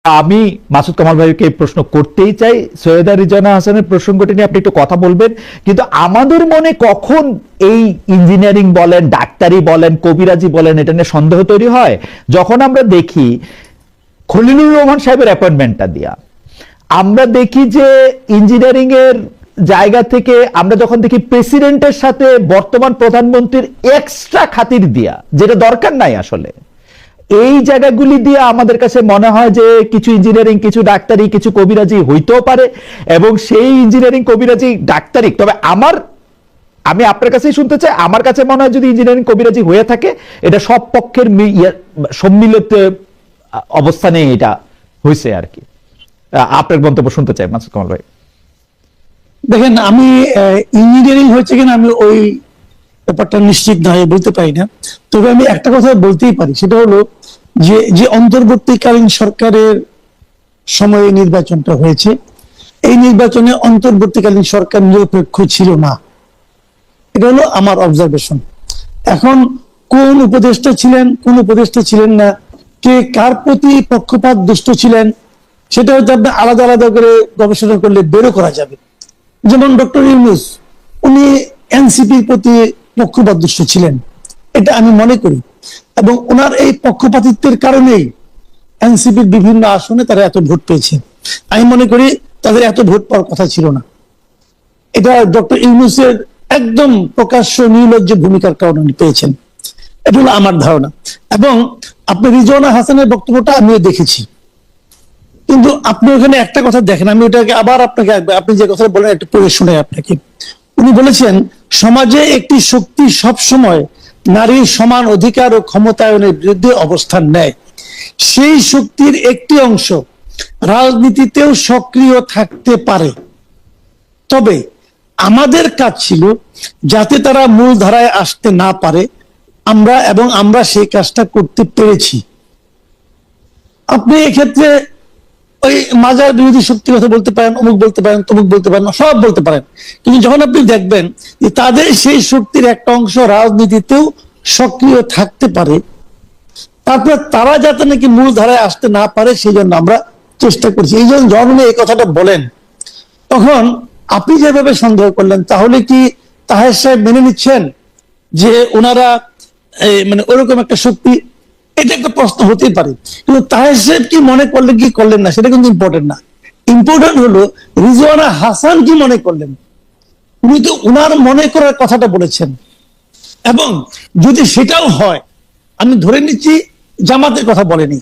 আমি মাসুদ কামাল ভাইকে প্রশ্ন করতেই চাই, সৈয়দা রিজওয়ানা হাসানের প্রসঙ্গটি নিয়ে আপনি একটু কথা বলবেন, কিন্তু আমাদের মনে কখন এই ইঞ্জিনিয়ারিং বলেন, ডাক্তারি বলেন, কবিরাজি বলেন, এটা নিয়ে সন্দেহ তৈরি হয় যখন আমরা দেখি খলিলুর রহমান সাহেবের অ্যাপয়েন্টমেন্টটা দিয়া, আমরা দেখি যে ইঞ্জিনিয়ারিং এর জায়গা থেকে আমরা যখন দেখি প্রেসিডেন্টের সাথে বর্তমান প্রধানমন্ত্রীর এক্সট্রা খাতির দিয়া, যেটা দরকার নাই আসলে, এই জায়গাগুলি দিয়ে আমাদের কাছে মনে হয় যে কিছু ইঞ্জিনিয়ারিং, কিছু ডাক্তারি, কিছু কবিরাজি হইতেও পারে, এবং সেই ইঞ্জিনিয়ারিং, কবিরাজি, ডাক্তারি, তবে আমি আপনার কাছেই শুনতে চাই, আমার কাছে মনে হয় যদি ইঞ্জিনিয়ারিং, কবিরাজি হয়ে থাকে এটা সব পক্ষের সম্মিলিত অবস্থানে এটা হয়েছে আর কি। আপনার মন্তব্য শুনতে চাই মাসুদ কামাল ভাই। দেখেন, আমি ইঞ্জিনিয়ারিং হয়েছে কিনা আমি ওই ব্যাপারটা নিশ্চিত না বলতে পারি না, তবে আমি একটা কথা বলতেই পারি, সেটা হলো যে অন্তর্বর্তীকালীন সরকারের সময়ে নির্বাচনটা হয়েছে, এই নির্বাচনে অন্তর্বর্তীকালীন সরকার নিরপেক্ষ ছিল না, এটা হলো আমার অবজারভেশন। এখন কোন উপদেষ্টা ছিলেন, কোন উপদেষ্টা ছিলেন না, কে কার প্রতি পক্ষপাত দুষ্ট ছিলেন, সেটা হয়তো আপনি আলাদা আলাদা করে গবেষণা করলে বেরো করা যাবে। যেমন ডক্টর ইউনূস, উনি এনসিপির প্রতি পক্ষপাত দুষ্ট ছিলেন, এটা আমি মনে করি, এবং ওনার এই পক্ষপাতিত্বের কারণেই এনসিপির বিভিন্ন আসনে তারা এত ভোট পেয়েছে। আমি মনে করি তাদের এত ভোট পাওয়ার কথা ছিল না, এটা ডক্টর ইউনূসের একদম প্রকাশ্য নির্লজ্জ ভূমিকার কারণে উনি পেয়েছেন, এটা হলো আমার ধারণা। এবং আপনি রিজওয়ানা হাসানের বক্তব্যটা আমিও দেখেছি, কিন্তু আপনি ওখানে একটা কথা দেখেন, আমি ওটাকে আবার আপনাকে, আপনি যে কথা বলেন একটু পড়ে শোনাই আপনাকে। উনি বলেছেন, সমাজে একটি শক্তি সব সময় নারীর সমান অধিকার ও ক্ষমতায়নের বিরুদ্ধে অবস্থান নেয়, সেই শক্তির একটি অংশ রাজনীতিতেও সক্রিয় থাকতে পারে, তবে আমাদের কাজ ছিল যাতে তারা মূল ধারায় আসতে না পারে, আমরা সেই কাজটা করতে পেরেছি। আপনি এক্ষেত্রে ওই মাজার বিরোধী শক্তির কথা বলতে পারেন, অমুক বলতে পারেন, তমুক বলতে পারেন, সব বলতে পারেন, কিন্তু যখন আপনি দেখবেন যে তাদের সেই শক্তির একটা অংশ রাজনীতিতেও সক্রিয় থাকতে পারে, তারপরে তারা যাতে নাকি মূল ধারায় আসতে না পারে সেই জন্য আমরা চেষ্টা করছি। এই জন্য যখন এই কথাটা বলেন, তখন আপনি যেভাবে সন্দেহ করলেন, তাহলে কি তাহের সাহেব মেনে নিচ্ছেন যে ওনারা মানে ওরকম একটা শক্তি, এটা একটা প্রশ্ন হতেই পারে, কিন্তু তাহের সাহেব কি মনে করলেন কি করলেন না সেটা কিন্তু ইম্পর্টেন্ট না। ইম্পর্টেন্ট হলো রিজওয়ানা হাসান কি মনে করলেন, উনি তো উনার মনে করার কথাটা বলেছেন। এবং যদি সেটাও হয়, আমি ধরে নিচ্ছি জামাতের কথা বলেনি,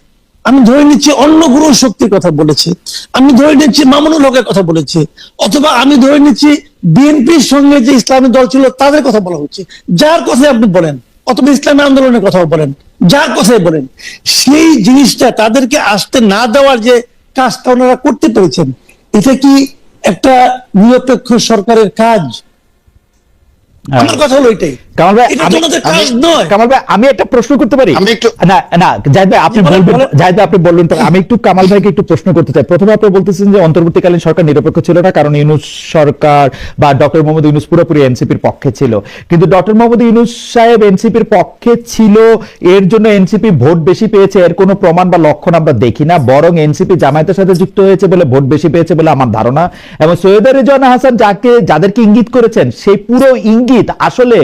আমি ধরে নিচ্ছি অন্য কোনো শক্তির কথা বলেছে, আমি ধরে নিচ্ছি মামুনুল হকের কথা বলেছে, অথবা আমি ধরে নিচ্ছি বিএনপির সঙ্গে যে ইসলামী দল ছিল তাদের কথা বলা হচ্ছে, যার কথাই আপনি বলেন, অথবা ইসলামী আন্দোলনের কথাও বলেন, যার কথাই বলেন, সেই জিনিসটা তাদেরকে আসতে না দেওয়ার যে কাজটা ওনারা করতে পেরেছেন, এটা কি একটা নিরপেক্ষ সরকারের কাজ? আমার কথা হলো এটাই। কামাল ভাই, এটা তো ওনাদের কাজ নয়। কামাল ভাই, আমি একটা প্রশ্ন করতে পারি? আমি একটু না জাহিদ ভাই আপনি বলবেন, জাহিদ ভাই আপনি বলবেন, তো আমি একটু কামাল ভাইকে একটু প্রশ্ন করতে চাই। প্রথমে আপনি বলতেছেন যে অন্তর্বর্তীকালীন সরকার নিরপেক্ষ ছিল না, কারণ ইউনূস সরকার বা ডক্টর মোহাম্মদ ইউনূস পুরোপুরি এনসিপির পক্ষে ছিল, কিন্তু ডক্টর মোহাম্মদ ইউনূস সাহেব এনসিপির পক্ষে ছিল, এর জন্য এনসিপি ভোট বেশি পেয়েছে, এর কোনো প্রমাণ বা লক্ষণ আমরা দেখি না, বরং এনসিপি জামায়াতের সাথে যুক্ত হয়েছে বলে ভোট বেশি পেয়েছে বলে আমার ধারণা। এবং সৈয়দা রিজওয়ানা হাসান যাদেরকে ইঙ্গিত করেছেন, সেই পুরো ইঙ্গিত আসলে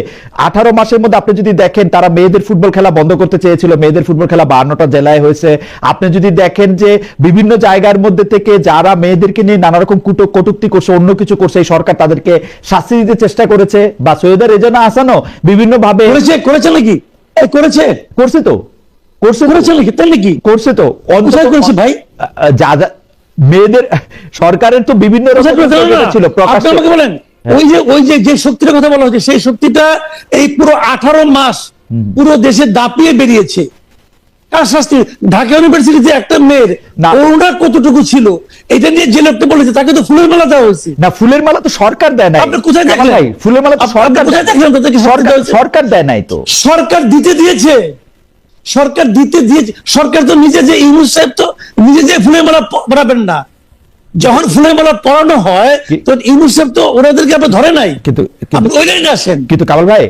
18 মাসের মধ্যে আপনি যদি দেখেন, তারা মেয়েদের ফুটবল খেলা বন্ধ করতে চেয়েছিল, মেয়েদের ফুটবল খেলা 52টা জেলায় হয়েছে। আপনি যদি দেখেন যে বিভিন্ন জায়গার মধ্যে থেকে যারা মেয়েদেরকে নিয়ে নানা রকম কটূক্তি করছে, অন্য কিছু করছে, এই সরকার তাদেরকে শাস্তি দিতে চেষ্টা করেছে, বা সৈয়দা রিজওয়ানা হাসানও বিভিন্ন ভাবে করেছে নাকি? করছে তো করেছে নাকি? তাই নাকি? করছে তো করেছে ভাই, যা মেয়েদের সরকারের তো বিভিন্ন ছিল। আমাকে বলেন, ওই যে শক্তির কথা বলা হচ্ছে, সেই শক্তিটা এই পুরো 18 মাস পুরো দেশে দাপিয়ে বেরিয়েছে। কার শাস্তি? ঢাকা ইউনিভার্সিটিতে একটা মেয়ের ওনার কতটুকু ছিল এটা নিয়ে যে লোকটা বলেছে, তাকে তো ফুলের মালা দেওয়া হয়েছে। না, ফুলের মালা তো সরকার দেয় নাই। আপনি কোথায় দেখলেন? ফুলের মালা তো সরকার কোথায় দেখলেন? সরকার দেয় নাই তো, সরকার দিতে দিয়েছে। সরকার তো নিজে, যে ইউনূস সাহেব তো নিজে যে ফুলের মালা পরাবেন না, যখন ফুলের মালা পরানো হয় তখন ইউনূস সাহেব তো ওনাদেরকে আপনি ধরে নাই, কিন্তু ওই লাইনে আসেন। কিন্তু কামাল ভাই,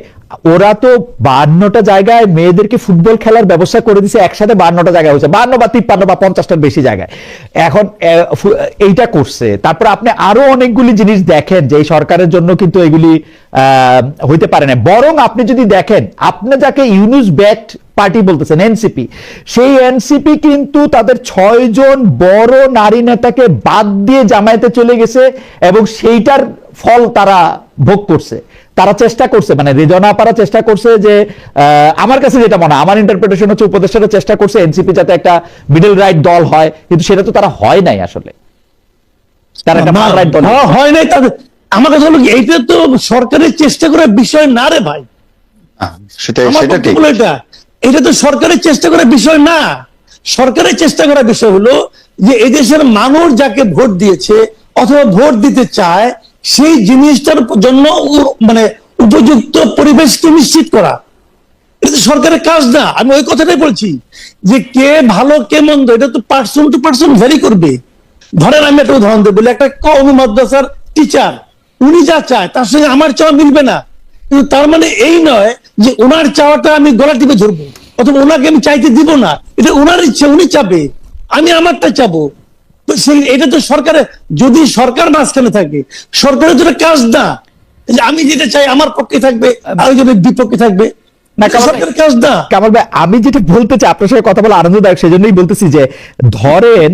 ওরা তো 52টা জায়গায় মেয়েদেরকে ফুটবল খেলার ব্যবস্থা করে দিছে, একসাথে 52টা জায়গায় হচ্ছে, 52 বা 53 বা 50টার বেশি জায়গায় এখন এইটা করছে। তারপর আপনি আরো অনেকগুলি জিনিস দেখেন যে এই সরকারের জন্য কিন্তু এগুলি হইতে পারে না। বরং আপনি যদি দেখেন, আপনি যাকে ইউনুস ব্যাকড পার্টি বলতেছেন এনসিপি, সেই এনসিপি কিন্তু তাদের 6 জন বড় নারী নেতাকে বাদ দিয়ে জামায়াতে চলে গেছে এবং সেইটার ফল তারা ভোগ করছে। তারা চেষ্টা করছে, মানে রেজনা আপারা চেষ্টা করছে যে, আমার কাছে যেটা মনে হয়, আমার ইন্টারপ্রিটেশন হচ্ছে উপদেষ্টারা চেষ্টা করছে এনসিপি যাতে একটা মিডল রাইট দল হয়, কিন্তু সেটা তো তারা হয় নাই আসলে, তারা একটা ফার রাইট দল হয় নাই। তাদের আমার কাছে হলো কি, এইটা তো সরকারের চেষ্টা করার বিষয় না রে ভাই। সেটা আমার সেটা ঠিক। বক্তব্য হলো এটা তো সরকারের চেষ্টা করার বিষয় না। সরকারের চেষ্টা করার বিষয় হলো যে এদেশের মানুষ যাকে ভোট দিয়েছে অথবা ভোট দিতে চায়, সেই জিনিসটার জন্য মানে উপযুক্ত পরিবেশকে নিশ্চিত করা। এটা তো সরকারের কাজ না। আমি ওই কথাটাই বলছি যে কে ভালো কে মন্দ এটা তো পার্সন টু পার্সন ভ্যারি করবে। ধরেন আমি একটা উদাহরণ দেবো, একটা কওমি মাদ্রাসার টিচার, উনি যা চায় তার সঙ্গে আমার চাওয়া মিলবে না, কিন্তু তার মানে এই নয় যে ওনার চাওয়াটা আমি গলা টিপে ধরবো অথবা ওনাকে আমি চাইতে দিব না। এটা ওনার ইচ্ছে, উনি চাবে, আমি আমারটা চাবো। তো সেই এটা তো সরকারের, যদি সরকার মাঝখানে থাকে, সরকারের তো কাজ না যে আমি যেটা চাই আমার পক্ষে থাকবে আরেকজনের বিপক্ষে থাকবে, না, সরকারের কাজ না। কামাল ভাই, আমি যেটা বলতে চাই, আপনার সাথে কথা বলা আনন্দদায়ক, সেজন্যই বলতেছি যে ধরেন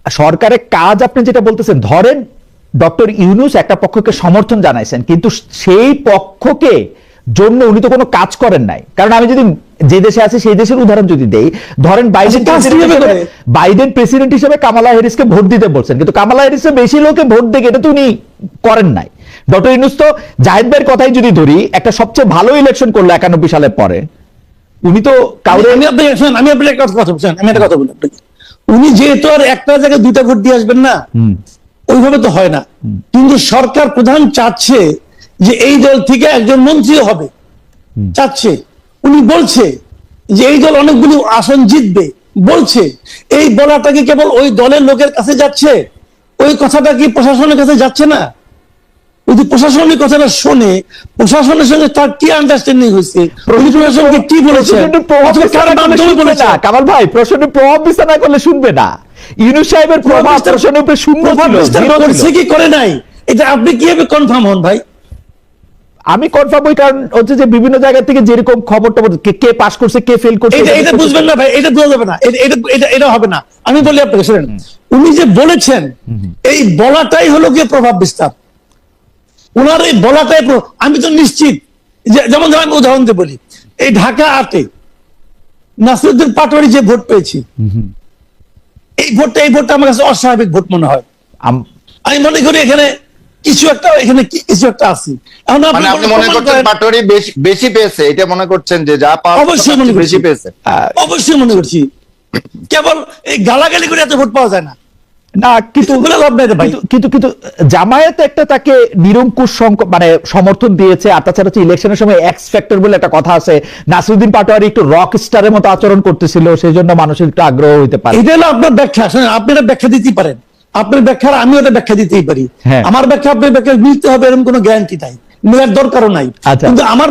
সরকারের কাজ, আপনি যেটা বলতেছেন, ধরেন ডক্টর ইউনূস একটা পক্ষকে সমর্থন জানাইছেন, কিন্তু সেই পক্ষকে জন্য উনি তো কোনো কাজ করেন নাই। কারণ আমি যদি যে দেশে আছে সেই দেশের উদাহরণ যদি দেই, ধরেন বাইডেন প্রেসিডেন্ট হিসেবে কামালা হ্যারিসকে ভোট দিতে বলছেন, কিন্তু কামালা হ্যারিসের বেশি লোকে ভোট দেয়, এটা তো উনি করেন নাই। ডক্টর ইউনূস তো জাহিদ ভাইয়ের কথাই যদি ধরি, একটা সবচেয়ে ভালো ইলেকশন করলো 91 সালের পরে, উনি তো কাউরে, আমি আপনার একটা কথা বলছেন, আমি একটা কথা বলি আপনাকে, উনি যেহেতু আর একটা জায়গায় দুইটা ভোট দিয়ে আসবেন না, ওইভাবে তো হয় না। কিন্তু সরকার প্রধান চাচ্ছে যে এই দল থেকে একজন মন্ত্রীও হবে, চাচ্ছে। উনি বলছে যে এই দল অনেকগুলো আসন জিতবে, বলছে। এই বলাটা কি কেবল ওই দলের লোকের কাছে যাচ্ছে? ওই কথাটা কি প্রশাসনের কাছে যাচ্ছে না? যদি প্রশাসনিক কথাটা শোনে, প্রশাসনের সঙ্গে তার কি আন্ডারস্ট্যান্ডিং হয়েছে, প্রশাসনকে কি বলেছে, কামাল ভাই প্রশাসনের প্রভাব বিস্তার না করলে শুনবে না। ইউনূস সাহেবের প্রভাব প্রশাসনের উপরে শূন্য ছিল কি করে নাই, এটা আপনি কিভাবে কনফার্ম হন ভাই? আমি কনফার্ম হই, কারণ হচ্ছে যে বিভিন্ন জায়গা থেকে যেরকম খবর টবর, কে পাস করছে কে ফেল করছে, এটা বুঝবেন না ভাই, এটা বোঝা যাবে না, এটা হবে না। আমি বলি আপনাকে, শুনেন, উনি যে বলেছেন, এই বলাটাই হলো গিয়ে প্রভাব বিস্তার। ওনার এই বলাটাই, আমি তো নিশ্চিত যে, যেমন আমি উদাহরণ দিয়ে বলি, এই ঢাকা 8-এ নাসিরউদ্দিন পাটোয়ারি যে ভোট পেয়েছি, এই ভোটটা আমার কাছে অস্বাভাবিক ভোট মনে হয়। আমি মনে করি এখানে কিছু একটা আছে। মানে আপনি মনে করছেন পাটোয়ারি বেশি পেয়েছে, এটা মনে করছেন যে যা পাওয়া অবশ্যই মনে বেশি পেয়েছে? অবশ্যই মনে করছি। কেবল এই গালাগালি করে এত ভোট পাওয়া যায় না। না, কিন্তু জামায়াত একটা তাকে নিরঙ্কুশ মানে সমর্থন দিয়েছে। আর তাছাড়া হচ্ছে ইলেকশনের সময় এক্স ফ্যাক্টর বলে একটা কথা আছে, নাসিরউদ্দিন পাটোয়ারি একটু রক স্টারের মতো আচরণ করতেছিল, সেই জন্য মানুষের একটু আগ্রহ হইতে পারে। এটা হলো আপনার ব্যাখ্যা। আপনারা ব্যাখ্যা দিতেই পারেন, আপনার ব্যাখ্যা আমি ওটা ব্যাখ্যা দিতেই পারি। আমার ব্যাখ্যা আপনার ব্যাখ্যা মিলতে হবে এরকম কোনো গ্যারান্টি নাই, মেলার দরকারও নাই। কিন্তু আমার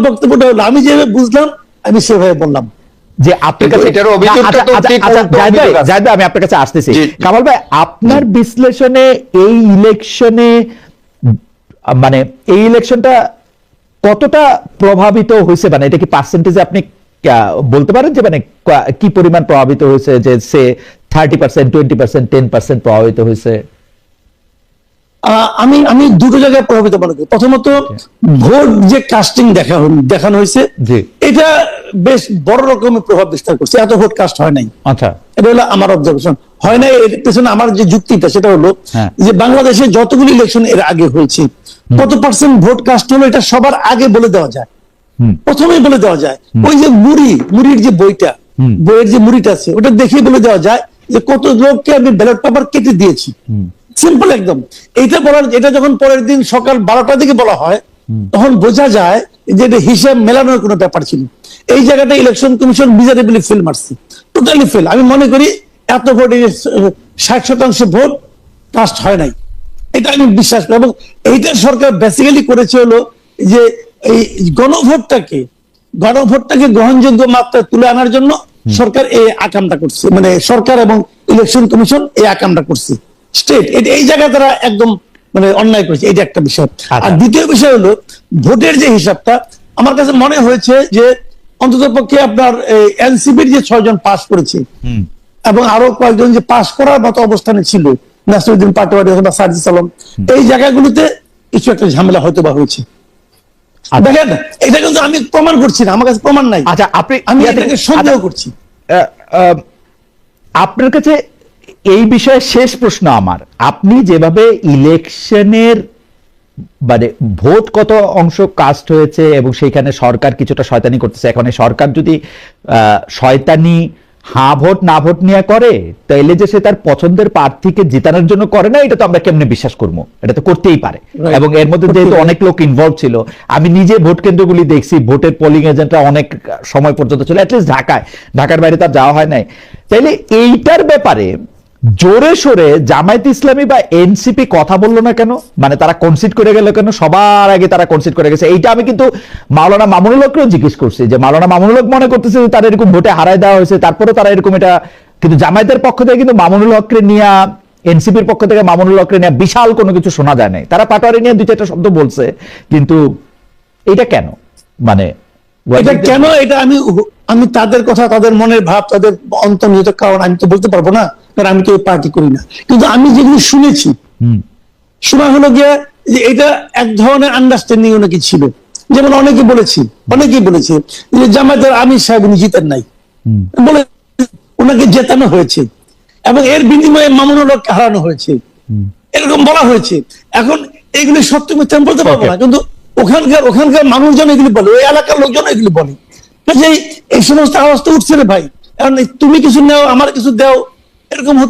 বক্তব্যটা হলো আমি যেভাবে বুঝলাম আমি সেভাবে বললাম। যে আপনার কাছে আমি আপনার কাছে আসতেছি, কামাল ভাই, আপনার বিশ্লেষণে এই ইলেকশনে, মানে এই ইলেকশনটা কতটা প্রভাবিত হয়েছে, মানে এটা কি পার্সেন্টেজে আপনি বলতে পারেন যে মানে কি পরিমাণ প্রভাবিত হয়েছে, যে সে 30%, 20%, 10% প্রভাবিত হয়েছে? আমি দুটো জায়গায় প্রভাবিত মনে করি। প্রথমত, ভোট যে কাস্টিং দেখানো হয়েছে, এটা বেশ বড় রকমের প্রভাব বিস্তার করছে। এত ভোট কাস্ট হয় নাই। আচ্ছা, এটা হলো আমার অবজারভেশন। হয় নাই এর পেছনে আমার যে যুক্তিটা, সেটা হলো যে বাংলাদেশে যতগুলো ইলেকশন এর আগে হয়েছে, কত পার্সেন্ট ভোট কাস্ট হলো, এটা সবার আগে বলে দেওয়া যায়, প্রথমেই বলে দেওয়া যায়। ওই যে মুড়ির যে বইয়ের যে মুড়িটা আছে, ওটা দেখেই বলে দেওয়া যায় যে কত লোককে আমি ব্যালট পেপার কেটে দিয়েছি। সিম্পল একদম। এটা যখন পরের দিন সকাল 12টার দিকে বলা হয়, তখন বোঝা যায় যে এটা হিসাব মেলানোর কোনো ব্যাপার ছিল। এই জায়গাটা ইলেকশন কমিশন মিজারেবলি ফেল মারছে, টোটালি ফেল। আমি মনে করি এত ভোট, 60% ভোট কাস্ট হয় নাই, এটা আমি বিশ্বাস করি। এবং এইটা সরকার বেসিক্যালি করেছে হলো যে এই গণভোটটাকে গ্রহণযোগ্য মাত্রায় তুলে আনার জন্য সরকার এই আকামটা করছে, মানে সরকার এবং ইলেকশন কমিশন এই আকামটা করছে। স্টেট এই জায়গায় তারা একদম মানে অন্যায় করেছে, এটা একটা বিষয়। আর দ্বিতীয় বিষয় হলো ভোটের যে হিসাবটা, আমার কাছে মনে হয়েছে যে অন্তত পক্ষে আপনার এনসিপির যে 6 জন পাস করেছে এবং আরো কয়েকজন যে পাস করার মতো অবস্থানে ছিল, নাসিরউদ্দিন পাটোয়ারি অথবা সার্জিস আলম, এই জায়গাগুলোতে কিছু একটা ঝামেলা হয়তো বা হয়েছে। দেখেন, এটা কিন্তু আমি প্রমাণ করছি না, আমার কাছে প্রমাণ নাই। আচ্ছা, আমি এটাকে সন্দেহ করছি। আপনার কাছে এই বিষয়ে শেষ প্রশ্ন আমার, আপনি যেভাবে ইলেকশনের মানে ভোট কত অংশ কাস্ট হয়েছে এবং সেইখানে সরকার কিছুটা শয়তানি করতেছে, এখন এই সরকার যদি শয়তানি হ্যাঁ ভোট না ভোট নিয়ে করে, তাইলে যে সে তার পছন্দের প্রার্থীকে জিতানোর জন্য করে না, এটা তো আমরা কেমনে বিশ্বাস করবো? এটা তো করতেই পারে। এবং এর মধ্যে যেহেতু অনেক লোক ইনভলভ ছিল, আমি নিজে ভোট কেন্দ্রগুলি দেখছি, ভোটের পোলিং এজেন্টরা অনেক সময় পর্যন্ত ছিল, অ্যাটলিস্ট ঢাকার বাইরে তার যাওয়া হয় নাই। তাইলে এইটার ব্যাপারে জোরে সোরে জামায়াত ইসলামী বা এনসিপি কথা বললো না কেন? মানে তারা কনসিড করে গেল কেন? সবার আগে তারা কনসিড করে গেছে। এইটা আমি কিন্তু মাওলানা মামুনুল হককেও জিজ্ঞেস করছি, যে মাওলানা মামুনুল হক মনে করতেছে যে তারা এরকম ভোটে হারায় দেওয়া হয়েছে, তারপরে তারা এরকম এটা, কিন্তু জামায়াতের পক্ষ থেকে কিন্তু মামুনুল হককে নিয়ে, এনসিপির পক্ষ থেকে মামুনুল হককে নিয়ে বিশাল কোনো কিছু শোনা যায় নাই। তারা পাটোয়ারি নিয়ে 2-4টা শব্দ বলছে, কিন্তু এটা কেন? মানে এটা কেন, এটা আমি তাদের কথা, তাদের মনের ভাব, তাদের অন্তর্নিহিত কারণ আমি তো বলতে পারবো না, কারণ আমি তো পার্টি করি না। কিন্তু আমি যেগুলো শুনেছি, শোনা হলো গিয়ে যে এটা এক ধরনের আন্ডারস্ট্যান্ডিং নাকি ছিল। যেমন অনেকেই বলেছে যে জামায়াতের আমির সাহেব উনি জিতেন নাই, বলে ওনাকে জেতানো হয়েছে এবং এর বিনিময়ে মামুনুল হককে হারানো হয়েছে, এরকম বলা হয়েছে। এখন এগুলি সত্য মিথ্যা আমি বলতে পারবো না, কিন্তু ওখানকার মানুষজন এগুলি বলে, ওই এলাকার লোকজন এগুলি বলে। এই সমস্ত আওয়াজ তো উঠছে রে ভাই, কারণ তুমি কিছু নেও আমার কিছু দাও, এরকম হতে